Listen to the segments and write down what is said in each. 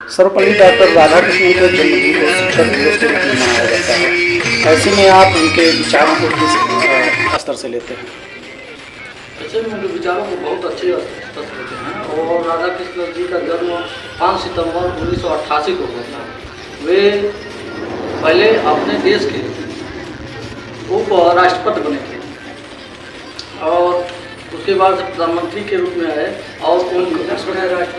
Sarvepalli doctor Radhakrishnan के जन्मदिन को शिक्षक दिवस के रूप में मनाया जाता है। ऐसे में आप उनके विचारों को किस स्तर से लेते हैं? ऐसे में उनके विचारों को बहुत अच्छे स्तर से लेते हैं। और राधाकृष्णन जी का जन्म 5 सितंबर 1988 को हुआ था। वे पहले अपने देश के उप राष्ट्रपति बने थे और उसके बाद प्रधानमंत्री के रूप में आए और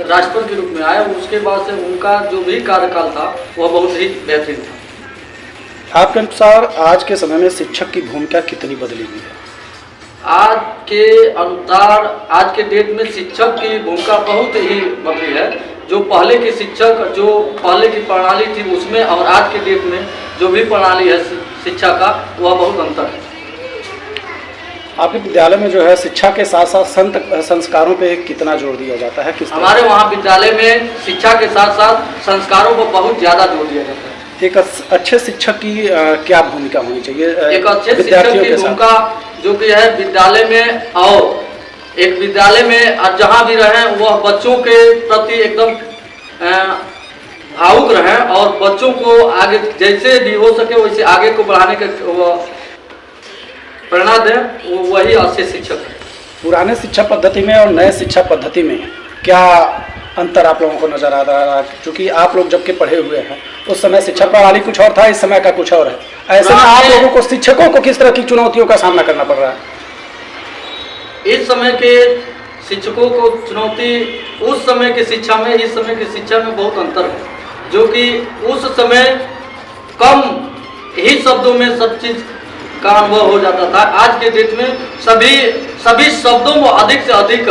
राष्ट्रपति के रूप में आए। उसके बाद से उनका जो भी कार्यकाल था वह बहुत ही बेहतरीन था। आपके अनुसार आज के समय में शिक्षक की भूमिका कितनी बदली हुई है? आज के अनुसार आज के डेट में शिक्षक की भूमिका बहुत ही बदली है। जो पहले के शिक्षक जो पहले की प्रणाली थी उसमें और आज के डेट में जो भी प्रणाली है शिक्षा का वह बहुत अंतर है। आपके विद्यालय में जो है शिक्षा के साथ साथ संत संस्कारों पे कितना जोर दिया जाता है? किस हमारे वहाँ विद्यालय में शिक्षा के साथ साथ संस्कारों को बहुत ज़्यादा जोर दिया जाता है। एक अच्छे शिक्षक की क्या भूमिका होनी चाहिए? एक अच्छे शिक्षक की भूमिका जो कि है विद्यालय में और एक विद्यालय में जहाँ भी रहें वह बच्चों के प्रति एकदम भावुक रहें और बच्चों को आगे जैसे भी हो सके वैसे आगे को बढ़ाने के प्रेरणा दें, वही अच्छे शिक्षक हैं। पुराने शिक्षा पद्धति में और नए शिक्षा पद्धति में क्या अंतर आप लोगों को नजर आ रहा है? क्योंकि आप लोग जबकि पढ़े हुए हैं उस समय शिक्षा प्रणाली कुछ और था, इस समय का कुछ और है। ऐसे में आप लोगों को शिक्षकों को किस तरह की चुनौतियों का सामना करना पड़ रहा है? इस समय के शिक्षकों को चुनौती उस समय की शिक्षा में इस समय की शिक्षा में बहुत अंतर है। जो कि उस समय कम ही शब्दों में सब चीज का अनुभव हो जाता था। आज के डेट में सभी शब्दों को अधिक से अधिक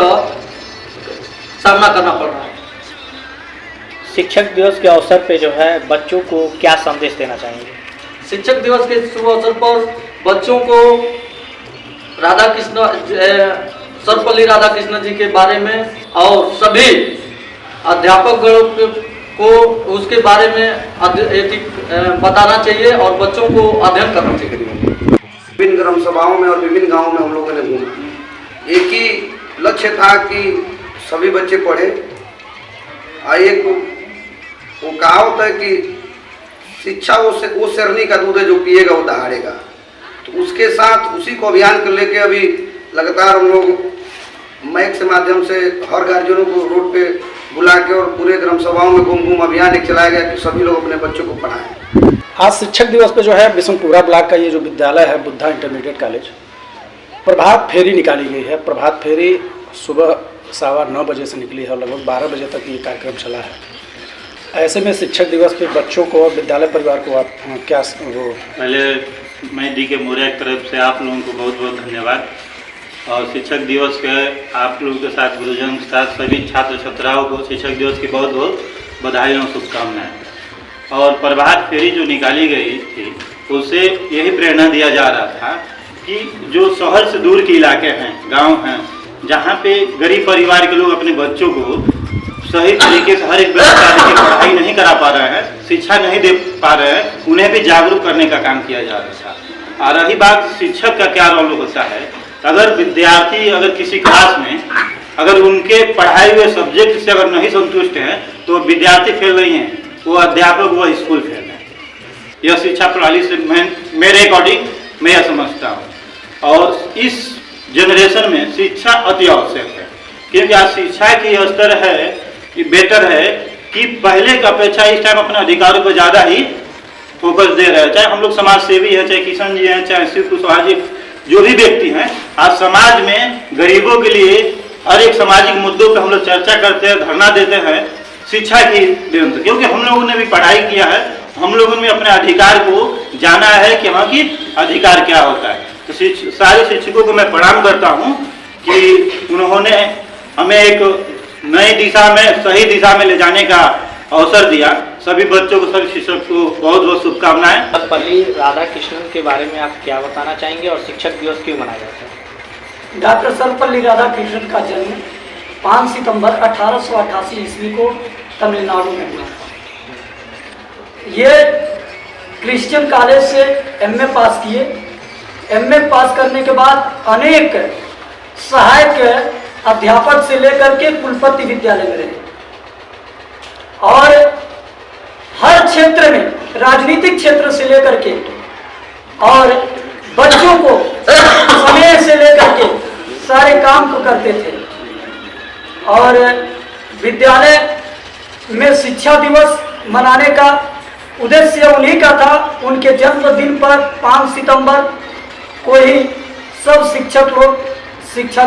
सामना करना पड़ रहा है। शिक्षक दिवस के अवसर पे जो है बच्चों को क्या संदेश देना चाहेंगे? शिक्षक दिवस के शुभ अवसर पर बच्चों को सर्वपल्ली राधाकृष्णन जी के बारे में और सभी अध्यापक को उसके बारे में बताना चाहिए और बच्चों को अध्ययन करना चाहिए। विभिन्न ग्राम सभाओं में और विभिन्न गांवों में हम लोगों ने घूमा। एक ही लक्ष्य था कि सभी बच्चे पढ़े। एक वो कहावत है कि शिक्षा वो शेरनी का दूध है जो पिएगा वो दहाड़ेगा। तो उसके साथ उसी को अभियान को लेके अभी लगातार हम लोग माइक के माध्यम से हर गार्जियनों को रोड पे बुला के और पूरे ग्राम सभाओं में घूम अभियान एक चलाया गया कि सभी लोग अपने बच्चों को पढ़ाएं। आज शिक्षक दिवस पे जो है बिशनपुरा ब्लॉक का ये जो विद्यालय है बुद्धा इंटरमीडिएट कॉलेज, प्रभात फेरी निकाली गई है। प्रभात फेरी सुबह 9:15 बजे से निकली है और लगभग 12 बजे तक ये कार्यक्रम चला है। ऐसे में शिक्षक दिवस पे बच्चों को और विद्यालय परिवार को आप क्या वो? पहले मैं डी के मौर्य की तरफ से आप लोगों को बहुत बहुत धन्यवाद। और शिक्षक दिवस के आप लोगों के साथ गुरुजन के साथ सभी छात्र छात्राओं को शिक्षक दिवस की बहुत बहुत बधाई और शुभकामनाएं। और प्रभात फेरी जो निकाली गई थी उससे यही प्रेरणा दिया जा रहा था कि जो शहर से दूर के इलाके हैं, गांव हैं, जहां पे गरीब परिवार के लोग अपने बच्चों को सही तरीके से हर एक प्रकार की पढ़ाई नहीं करा पा रहे हैं, शिक्षा नहीं दे पा रहे हैं, उन्हें भी जागरूक करने का काम किया जा रहा था। और रही बात शिक्षक का क्या रोल होता है, अगर विद्यार्थी अगर किसी क्लास में अगर उनके पढ़ाए हुए सब्जेक्ट से अगर नहीं संतुष्ट हैं तो विद्यार्थी फेल नहीं है, वो अध्यापक वो स्कूल फेल है। यह शिक्षा प्रणाली से मेरे अकॉर्डिंग मैं यह समझता हूँ। और इस जनरेशन में शिक्षा अति आवश्यक है, क्योंकि आज शिक्षा की स्तर है कि बेटर है कि पहले की अपेक्षा इस टाइम अपने अधिकारों पर ज़्यादा ही फोकस दे रहे हैं। चाहे हम लोग समाज सेवी हैं, चाहे किशन जी हैं, चाहे शिव कुशवाहा जी, जो भी व्यक्ति हैं, आज समाज में गरीबों के लिए हर एक सामाजिक मुद्दों पर हम लोग चर्चा करते हैं, धरना देते हैं शिक्षा की देन से। क्योंकि हम लोगों ने भी पढ़ाई किया है, हम लोगों ने अपने अधिकार को जाना है कि हाँ की अधिकार क्या होता है। तो सारे शिक्षकों को मैं प्रणाम करता हूँ कि उन्होंने हमें एक नई दिशा में सही दिशा में ले जाने का अवसर दिया। सभी बच्चों को सभी शिक्षक को बहुत बहुत शुभकामनाएं। सर्वपल्ली राधाकृष्णन के बारे में आप क्या बताना चाहेंगे और शिक्षक दिवस क्यों मनाया जाता है? डॉक्टर सर्वपल्ली राधाकृष्णन का जन्म 5 सितंबर 1888 ईस्वी को तमिलनाडु में हुआ। ये क्रिश्चियन कॉलेज से एमए पास किए। एमए पास करने के बाद अनेक सहायक अध्यापक से लेकर के कुलपति विद्यालय में रहे और क्षेत्र में, राजनीतिक क्षेत्र से लेकर के और बच्चों को समय से लेकर के सारे काम को करते थे। और विद्यालय में शिक्षा दिवस मनाने का उद्देश्य उन्हीं का था। उनके जन्मदिन पर 5 सितंबर को ही सब शिक्षक लोग शिक्षा